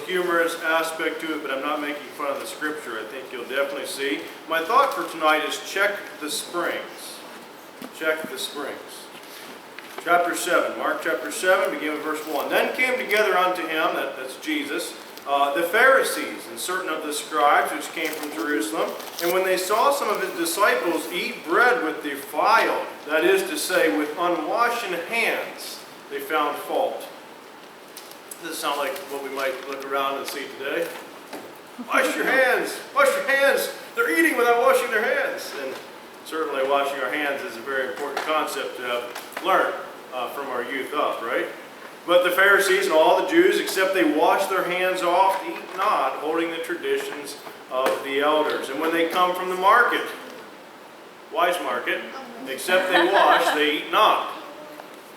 humorous aspect to it, but I'm not making fun of the scripture. I think you'll definitely see. My thought for tonight is check the springs. Check the springs. Chapter 7, Mark chapter 7, begin with verse 1. Then came together unto him, that's Jesus, the Pharisees and certain of the scribes which came from Jerusalem. And when they saw some of his disciples eat bread with defiled, that is to say, with unwashen hands, they found fault. Does this sound like what we might look around and see today? Wash your hands! Wash your hands! They're eating without washing their hands. And certainly washing our hands is a very important concept to have learned from our youth up, right? But the Pharisees and all the Jews, except they wash their hands oft, eat not, holding the traditions of the elders. And when they come from the market, wise market, except they wash, they eat not.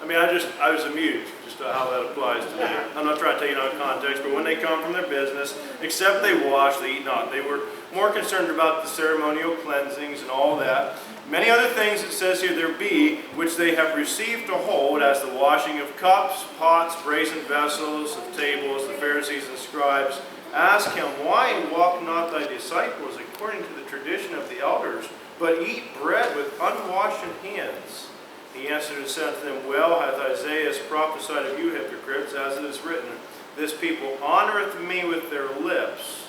I mean, I was amused just how that applies to me. I'm not trying to take it out of context, but when they come from their business, except they wash, they eat not. They were more concerned about the ceremonial cleansings and all that. Many other things it says here there be, which they have received to hold, as the washing of cups, pots, brazen vessels, of tables. The Pharisees and scribes ask him, why walk not thy disciples according to the tradition of the elders, but eat bread with unwashed hands? He answered and said to them, well hath Isaiah prophesied of you hypocrites, as it is written, this people honoreth me with their lips,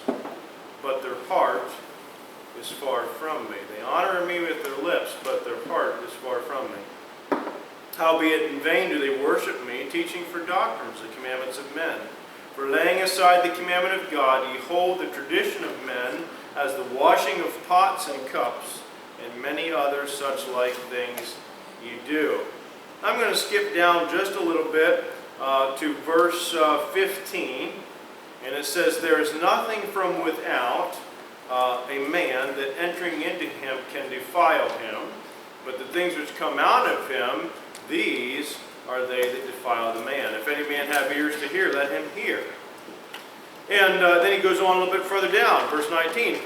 but their heart is far from me. They honor me with their lips, but their heart is far from me. Howbeit in vain do they worship me, teaching for doctrines the commandments of men. For laying aside the commandment of God, ye hold the tradition of men, as the washing of pots and cups, and many other such like things ye do. I'm going to skip down just a little bit to verse 15, and it says, there is nothing from without a man that entering into him can defile him, but the things which come out of him, these are they that defile the man. If any man have ears to hear, let him hear. And then he goes on a little bit further down, verse 19,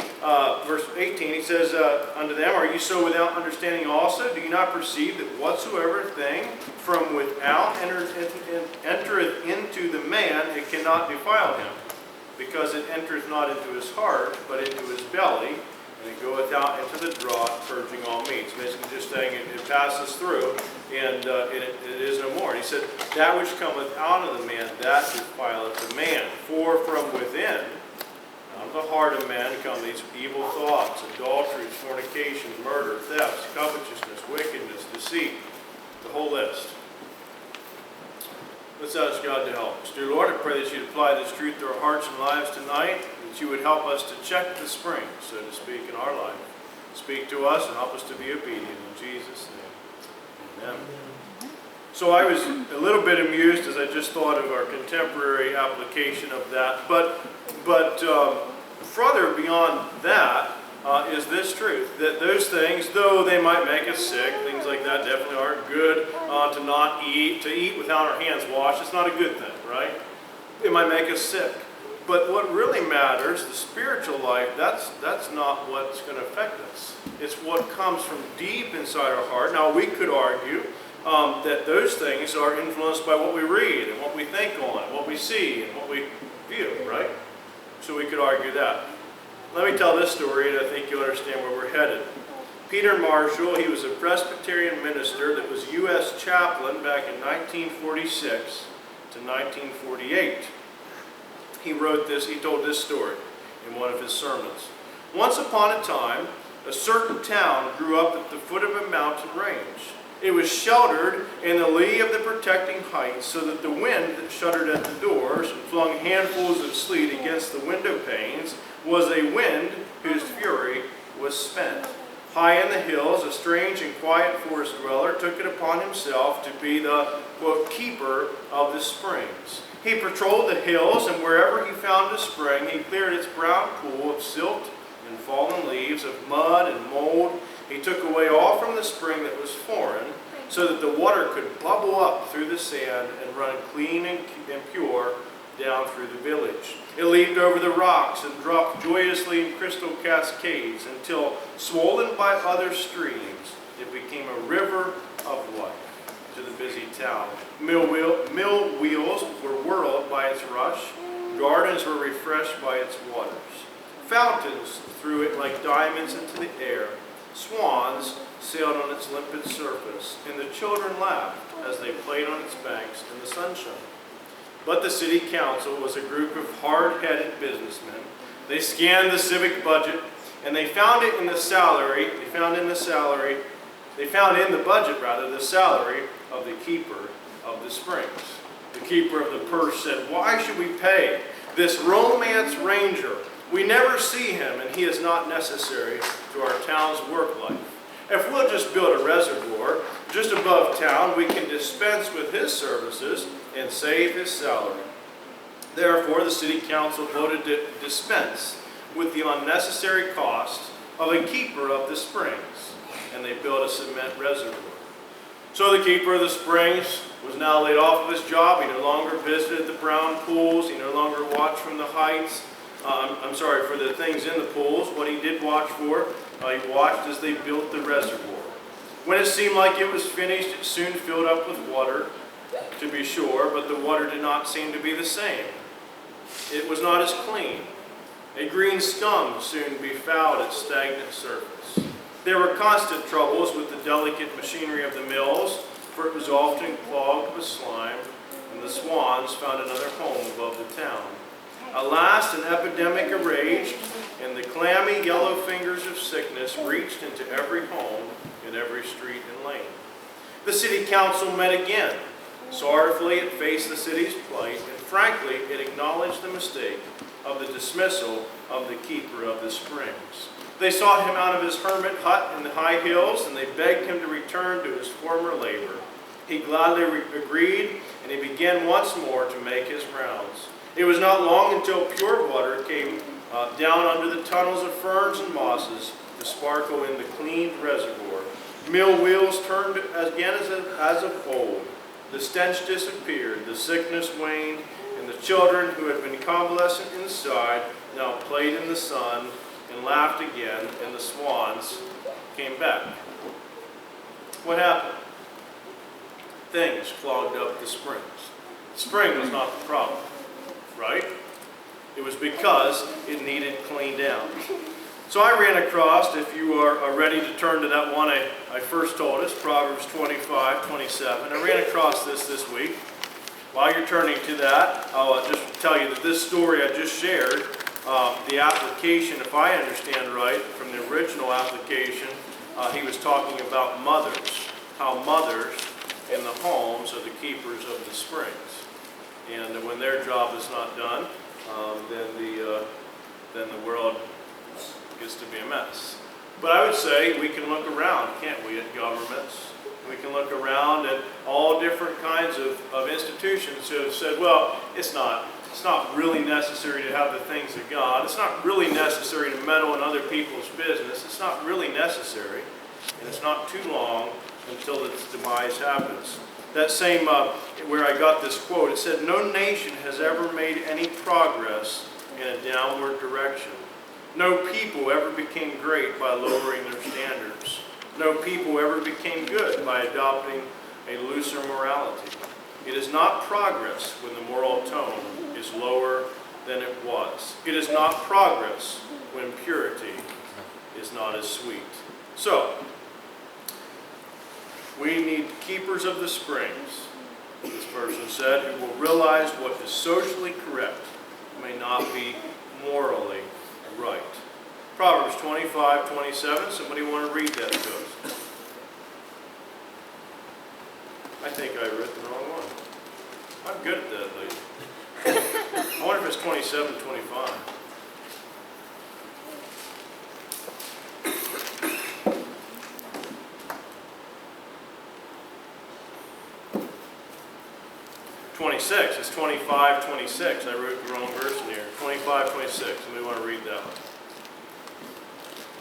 verse 18, he says, unto them, are you so without understanding also? Do you not perceive that whatsoever thing from without entereth into the man, it cannot defile him? Because it entereth not into his heart, but into his belly, and it goeth out into the draught, purging all meats. Basically just saying it passes through, and it is no more. And he said, that which cometh out of the man, that defileth the man. For from within, out of the heart of man, come these evil thoughts, adulteries, fornications, murder, thefts, covetousness, wickedness, deceit, the whole list. Let's ask God to help us. Dear Lord, I pray that you'd apply this truth to our hearts and lives tonight, that you would help us to check the spring, so to speak, in our life. Speak to us and help us to be obedient. In Jesus' name, amen. So I was a little bit amused as I just thought of our contemporary application of that. But further beyond that is this truth, that those things, though they might make us sick, things like that definitely aren't good to not eat, to eat without our hands washed. It's not a good thing, right? It might make us sick. But what really matters, the spiritual life, that's not what's going to affect us. It's what comes from deep inside our heart. Now, we could argue that those things are influenced by what we read and what we think on, and what we see and what we view, right? So we could argue that. Let me tell this story, and I think you'll understand where we're headed. Peter Marshall, he was a Presbyterian minister that was U.S. chaplain back in 1946 to 1948. He told this story in one of his sermons. Once upon a time, a certain town grew up at the foot of a mountain range. It was sheltered in the lee of the protecting heights, so that the wind that shuddered at the doors and flung handfuls of sleet against the window panes was a wind whose fury was spent. High in the hills, a strange and quiet forest dweller took it upon himself to be the, quote, keeper of the springs. He patrolled the hills, and wherever he found a spring, he cleared its brown pool of silt and fallen leaves, of mud and mold. He took away all from the spring that was foreign, so that the water could bubble up through the sand and run clean and pure down through the village. It leaped over the rocks and dropped joyously in crystal cascades until, swollen by other streams, it became a river of life to the busy town. Mill wheels were whirled by its rush, Gardens were refreshed by its waters. Fountains threw it like diamonds into the air. Swans sailed on its limpid surface, and the children laughed as they played on its banks in the sunshine. But the city council was a group of hard-headed businessmen. They scanned the civic budget, and they found in the budget the salary of the keeper of the springs. The keeper of the purse said, "Why should we pay this romance ranger? We never see him, and he is not necessary to our town's work life. If we'll just build a reservoir just above town, we can dispense with his services and save his salary." Therefore, the city council voted to dispense with the unnecessary cost of a keeper of the springs, and they built a cement reservoir. So the keeper of the springs was now laid off of his job. He no longer visited the brown pools. He no longer watched from the heights. For the things in the pools. What he did watch for, he watched as they built the reservoir. When it seemed like it was finished, it soon filled up with water, to be sure, but the water did not seem to be the same. It was not as clean. A green scum soon befouled its stagnant surface. There were constant troubles with the delicate machinery of the mills, for it was often clogged with slime, and the swans found another home above the town. Alas, an epidemic raged, and the clammy yellow fingers of sickness reached into every home in every street and lane. The city council met again. Sorrowfully, it faced the city's plight, and frankly, it acknowledged the mistake of the dismissal of the keeper of the springs. They sought him out of his hermit hut in the high hills, and they begged him to return to his former labor. He gladly agreed, and he began once more to make his rounds. It was not long until pure water came down under the tunnels of ferns and mosses to sparkle in the cleaned reservoir. Mill wheels turned again as of old. The stench disappeared, the sickness waned, and the children who had been convalescent inside now played in the sun and laughed again, and the swans came back. What happened? Things clogged up the springs. The spring was not the problem, right? It was because it needed cleaned out. So I ran across, if you are ready to turn to that one I first told us, Proverbs 25:27. I ran across this week. While you're turning to that, I'll just tell you that this story I just shared, the application, if I understand right, from the original application, he was talking about mothers, how mothers in the homes are the keepers of the springs. And when their job is not done, then the world gets to be a mess. But I would say we can look around, can't we, at governments? We can look around at all different kinds of institutions who have said, well, it's not really necessary to have the things of God. It's not really necessary to meddle in other people's business. It's not really necessary. And it's not too long until its demise happens. That same, where I got this quote, it said, "No nation has ever made any progress in a downward direction. No people ever became great by lowering their standards. No people ever became good by adopting a looser morality. It is not progress when the moral tone is lower than it was. It is not progress when purity is not as sweet." So, we need keepers of the springs, this person said, who will realize what is socially correct may not be morally right. Proverbs 25:27. Somebody want to read that to us? I think I read the wrong one. I'm good at that, lady. I wonder if it's 27:25. It's 25:26. I wrote the wrong verse in here. 25:26. Somebody want to read that one?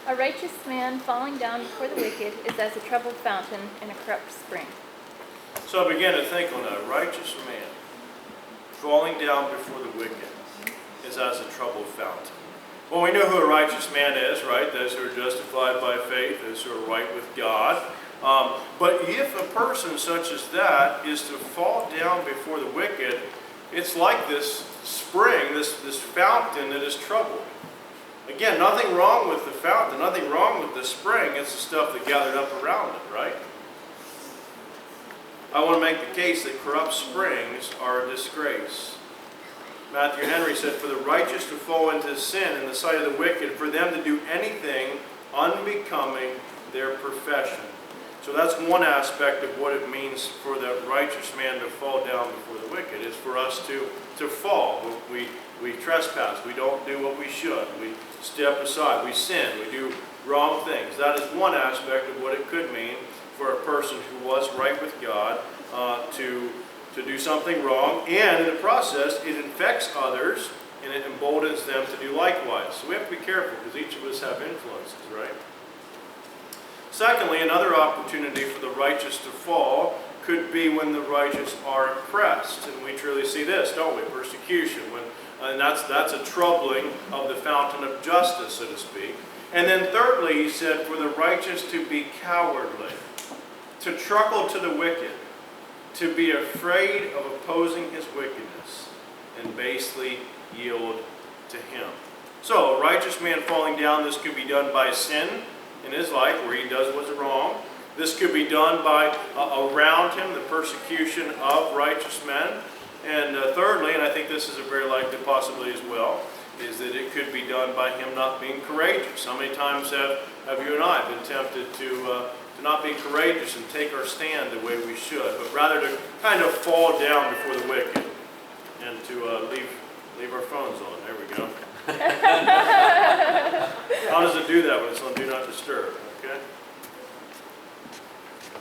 A righteous man falling down before the wicked is as a troubled fountain in a corrupt spring. So I began to think on a righteous man falling down before the wicked is as a troubled fountain. Well, we know who a righteous man is, right? Those who are justified by faith, those who are right with God. But if a person such as that is to fall down before the wicked, it's like this spring, this fountain that is troubled. Again, nothing wrong with the fountain, nothing wrong with the spring. It's the stuff that gathered up around it, right? I want to make the case that corrupt springs are a disgrace. Matthew Henry said, "For the righteous to fall into sin in the sight of the wicked, for them to do anything unbecoming their profession." So that's one aspect of what it means for the righteous man to fall down before the wicked, is for us to fall. We trespass. We don't do what we should. We step aside. We sin. We do wrong things. That is one aspect of what it could mean for a person who was right with God to do something wrong. And in the process, it infects others and it emboldens them to do likewise. So we have to be careful because each of us have influences, right? Secondly, another opportunity for the righteous to fall could be when the righteous are oppressed. And we truly see this, don't we? Persecution. And that's a troubling of the fountain of justice, so to speak. And then thirdly, he said, for the righteous to be cowardly, to truckle to the wicked, to be afraid of opposing his wickedness, and basely yield to him. So, a righteous man falling down, this could be done by sin in his life, where he does what's wrong. This could be done by around him, the persecution of righteous men. And thirdly, and I think this is a very likely possibility as well, is that it could be done by him not being courageous. How many times have you and I been tempted to not be courageous and take our stand the way we should, but rather to kind of fall down before the wicked and to leave our phones on? There we go. How does it do that when it's on Do Not Disturb? Okay.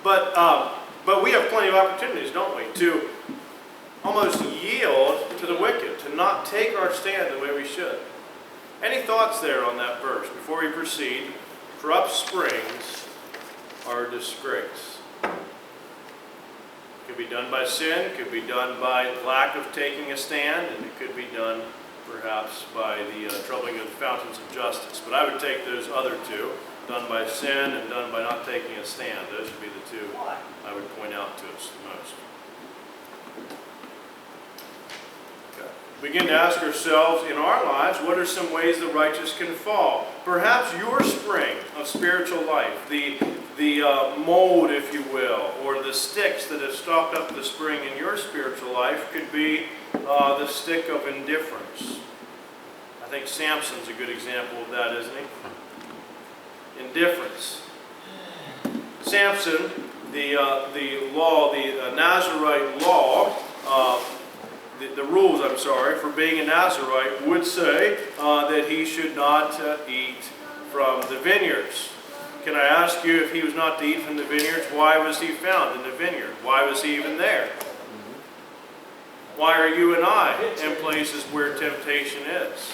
But we have plenty of opportunities, don't we, to almost yield to the wicked, to not take our stand the way we should. Any thoughts there on that verse before we proceed? Corrupt springs are a disgrace. It could be done by sin, it could be done by lack of taking a stand, and it could be done perhaps by the troubling of the fountains of justice. But I would take those other two, done by sin and done by not taking a stand. Those would be the two I would point out to us the most. Begin to ask ourselves in our lives, what are some ways the righteous can fall? Perhaps your spring of spiritual life, the mold, if you will, or the sticks that have stopped up the spring in your spiritual life could be the stick of indifference. I think Samson's a good example of that, isn't he? Indifference. Samson, the Nazirite law, the rules, for being a Nazirite would say that he should not eat from the vineyards. Can I ask you, if he was not to eat from the vineyards, why was he found in the vineyard? Why was he even there? Why are you and I in places where temptation is?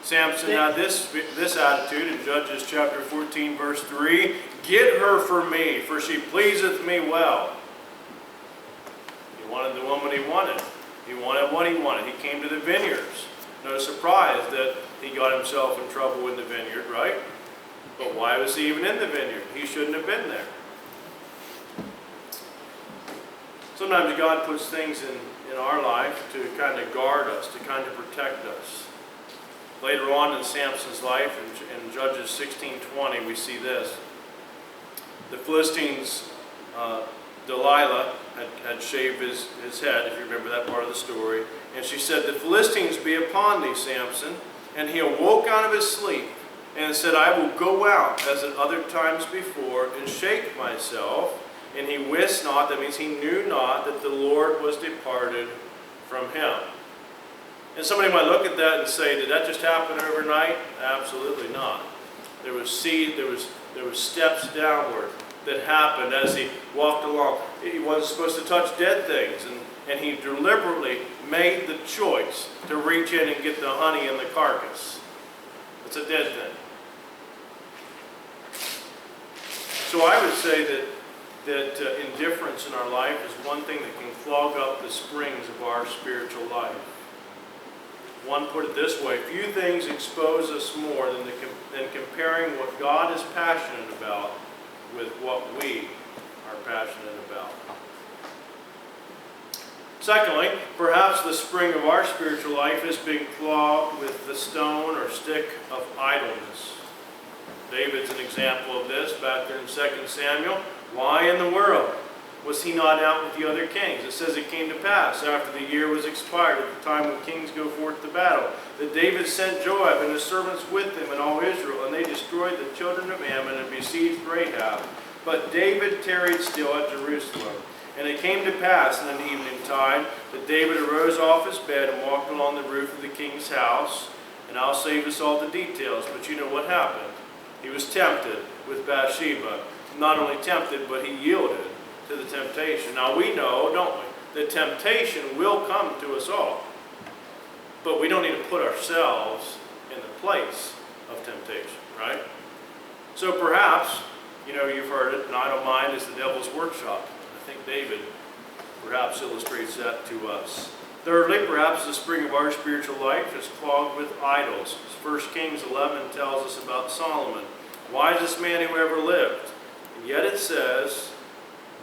Samson had this attitude in Judges chapter 14, verse 3. Get her for me, for she pleaseth me well. He wanted the woman he wanted. He wanted what he wanted. He came to the vineyards. No surprise that he got himself in trouble in the vineyard, right? But why was he even in the vineyard? He shouldn't have been there. Sometimes God puts things in our life to kind of guard us, to kind of protect us. Later on in Samson's life, in Judges 16:20, we see this. The Philistines, Delilah had shaved his head, if you remember that part of the story. And she said, the Philistines be upon thee, Samson. And he awoke out of his sleep and said, I will go out as at other times before and shake myself. And he wist not, that means he knew not, that the Lord was departed from him. And somebody might look at that and say, did that just happen overnight? Absolutely not. There was seed, there was steps downward that happened as he walked along. He wasn't supposed to touch dead things, and he deliberately made the choice to reach in and get the honey in the carcass. It's a dead thing. So I would say that indifference in our life is one thing that can clog up the springs of our spiritual life. One put it this way, few things expose us more than comparing what God is passionate about with what we are passionate about. Secondly, perhaps the spring of our spiritual life is being clogged with the stone or stick of idleness. David's an example of this back there in 2 Samuel. Why in the world was he not out with the other kings? It says it came to pass after the year was expired, at the time when kings go forth to battle, that David sent Joab and his servants with him and all Israel, and they destroyed the children of Ammon and besieged Rahab. But David tarried still at Jerusalem. And it came to pass in an evening tide that David arose off his bed and walked along the roof of the king's house. And I'll save us all the details, but you know what happened. He was tempted with Bathsheba. Not only tempted, but he yielded to the temptation. Now we know, don't we, that temptation will come to us all. But we don't need to put ourselves in the place of temptation, right? So perhaps, you know, you've heard it, an idle mind is the devil's workshop. I think David perhaps illustrates that to us. Thirdly, perhaps the spring of our spiritual life is clogged with idols. 1 Kings 11 tells us about Solomon, wisest man who ever lived. And yet it says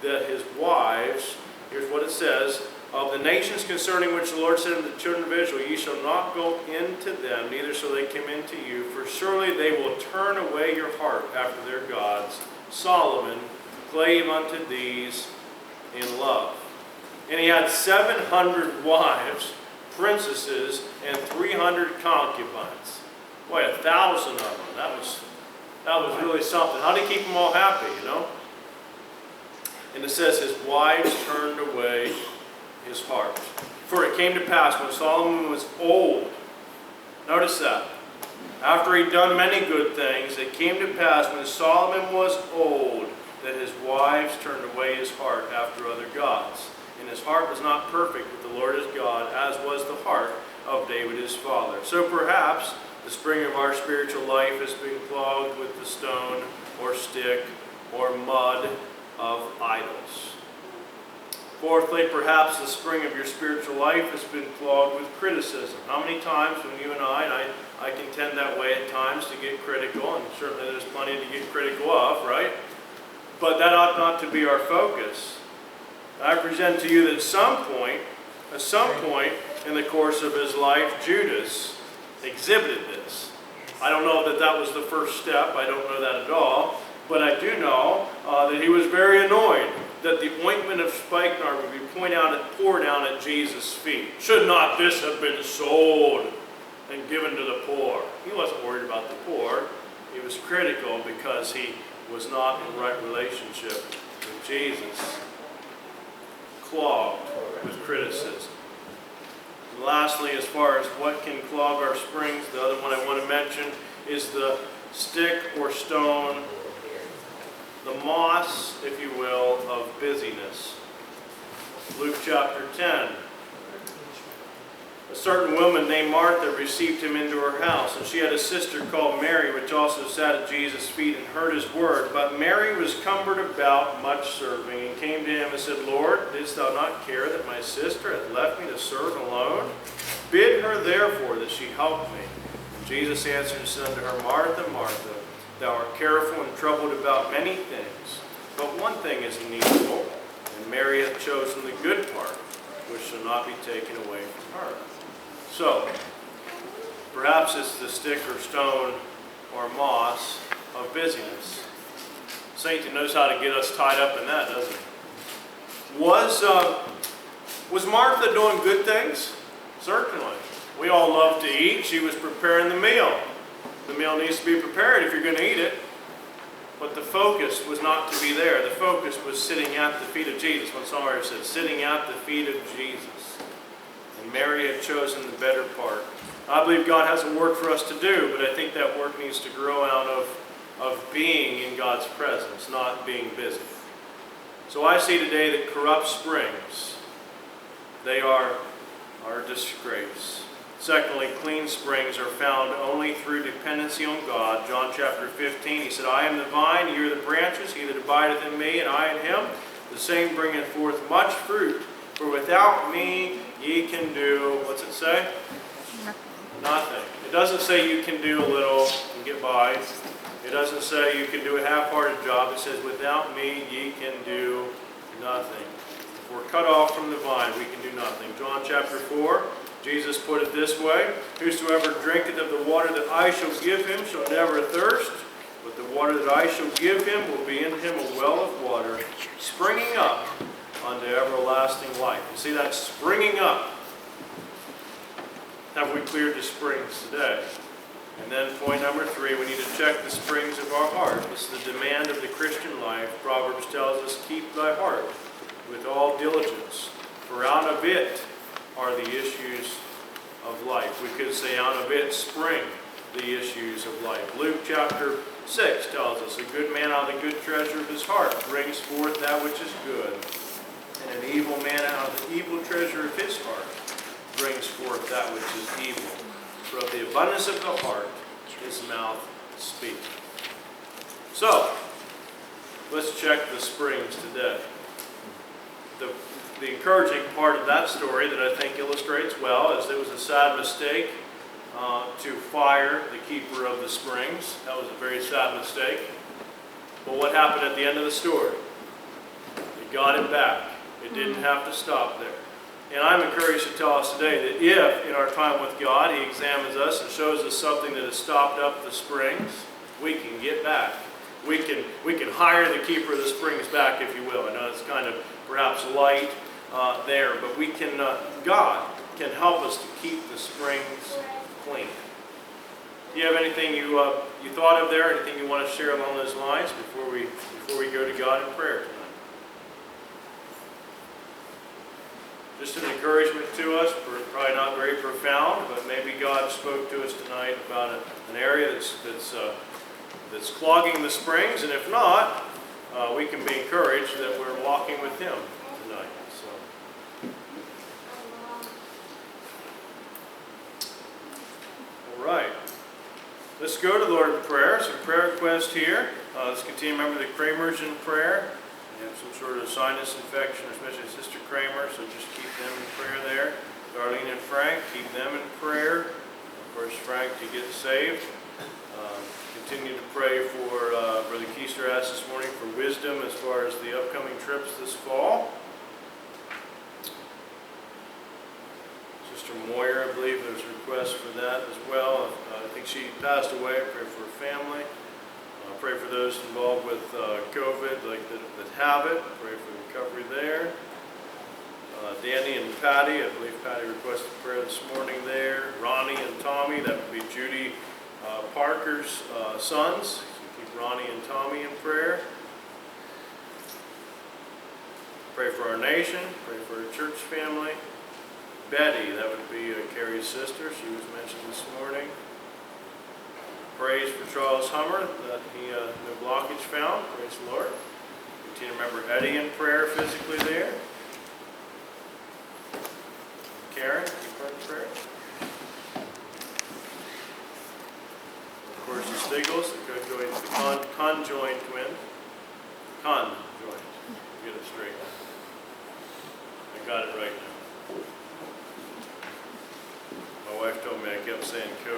that his wives, here's what it says, of the nations concerning which the Lord said unto the children of Israel, ye shall not go into them, neither shall they come into you, for surely they will turn away your heart after their gods. Solomon clave unto these in love. And he had 700 wives, princesses, and 300 concubines. Boy, 1,000 of them. That was really something. How did he keep them all happy, you know? And it says his wives turned away his heart. For it came to pass when Solomon was old. Notice that. After he'd done many good things, it came to pass when Solomon was old that his wives turned away his heart after other gods. And his heart was not perfect with the Lord his God, as was the heart of David his father. So perhaps the spring of our spiritual life has been clogged with the stone or stick or mud of idols. Fourthly, perhaps the spring of your spiritual life has been clogged with criticism. How many times when you and I can tend that way at times to get critical, and certainly there's plenty to get critical of, right? But that ought not to be our focus. I present to you that at some point in the course of his life, Judas exhibited this. I don't know that that was the first step. I don't know that at all. But I do know that he was very annoyed that the ointment of spikenard would be poured down at Jesus' feet. Should not this have been sold and given to the poor? He wasn't worried about the poor. He was critical because he was not in right relationship with Jesus. Clogged with criticism. And lastly, as far as what can clog our springs, the other one I want to mention is the stick or stone, the moss, if you will, of busyness. Luke chapter 10. A certain woman named Martha received him into her house, and she had a sister called Mary, which also sat at Jesus' feet and heard his word. But Mary was cumbered about much serving, and came to him and said, Lord, didst thou not care that my sister hath left me to serve alone? Bid her therefore that she help me. And Jesus answered and said unto her, Martha, Martha, thou art careful and troubled about many things, but one thing is needful, and Mary hath chosen the good part, which shall not be taken away from her. So, perhaps it's the stick or stone or moss of busyness. Satan knows how to get us tied up in that, doesn't he? Was Martha doing good things? Certainly. We all love to eat. She was preparing the meal. The meal needs to be prepared if you're going to eat it. But the focus was not to be there. The focus was sitting at the feet of Jesus. One songwriter said, sitting at the feet of Jesus. And Mary had chosen the better part. I believe God has a work for us to do, but I think that work needs to grow out of being in God's presence, not being busy. So I see today that corrupt springs, they are a disgrace. Secondly, clean springs are found only through dependency on God. John chapter 15, he said, I am the vine, ye are the branches, he that abideth in me, and I in him, the same bringeth forth much fruit. For without me ye can do, what's it say? Nothing. It doesn't say you can do a little and get by. It doesn't say you can do a half-hearted job. It says, without me ye can do nothing. If we're cut off from the vine, we can do nothing. John chapter 4, Jesus put it this way, "Whosoever drinketh of the water that I shall give him shall never thirst, but the water that I shall give him will be in him a well of water, springing up unto everlasting life." You see that springing up? Have we cleared the springs today? And then point number 3, we need to check the springs of our heart. This is the demand of the Christian life. Proverbs tells us, "Keep thy heart with all diligence, for out of it are the issues of life." We could say out of it spring the issues of life. Luke chapter 6 tells us, "A good man out of the good treasure of his heart brings forth that which is good, and an evil man out of the evil treasure of his heart brings forth that which is evil. For of the abundance of the heart his mouth speaks." So, let's check the springs today. The encouraging part of that story that I think illustrates well is it was a sad mistake to fire the keeper of the springs. That was a very sad mistake. But what happened at the end of the story? They got it back. It didn't have to stop there. And I'm encouraged to tell us today that if, in our time with God, He examines us and shows us something that has stopped up the springs, we can get back. We can hire the keeper of the springs back, if you will. I know it's kind of perhaps light there, but we can. God can help us to keep the springs clean. Do you have anything you thought of there? Anything you want to share along those lines before we go to God in prayer tonight? Just an encouragement to us, probably not very profound, but maybe God spoke to us tonight about an area that's clogging the springs, and if not, we can be encouraged that we're walking with Him tonight. So, all right, let's go to the Lord in prayer. Some prayer requests here. Let's continue. Remember the Kramers in prayer. They have some sort of sinus infection, especially Sister Kramer, so just keep them in prayer there. Darlene and Frank, keep them in prayer. Of course, Frank to get saved. Continue to pray for Brother Keister asked this morning for wisdom as far as the upcoming trips this fall. Sister Moyer, I believe there's a request for that as well. I think she passed away. I pray for her family. Pray for those involved with COVID, like that have it. Pray for recovery there. Danny and Patty, I believe Patty requested prayer this morning there. Ronnie and Tommy, that would be Judy Parker's sons. So keep Ronnie and Tommy in prayer. Pray for our nation. Pray for our church family. Betty, that would be Carrie's sister. She was mentioned this morning. Praise for Charles Hummer that he no blockage found. Praise the Lord. Continue to remember Eddie in prayer physically there. Karen, keep her in prayer. Of course, the Stiggles, the conjoined twins. Conjoined. Get it straight. I got it right now. My wife told me I kept saying co.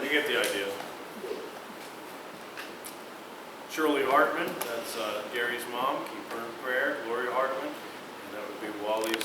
You get the idea. Shirley Hartman, that's Gary's mom. Keep her in prayer. Gloria Hartman, and that would be Wally's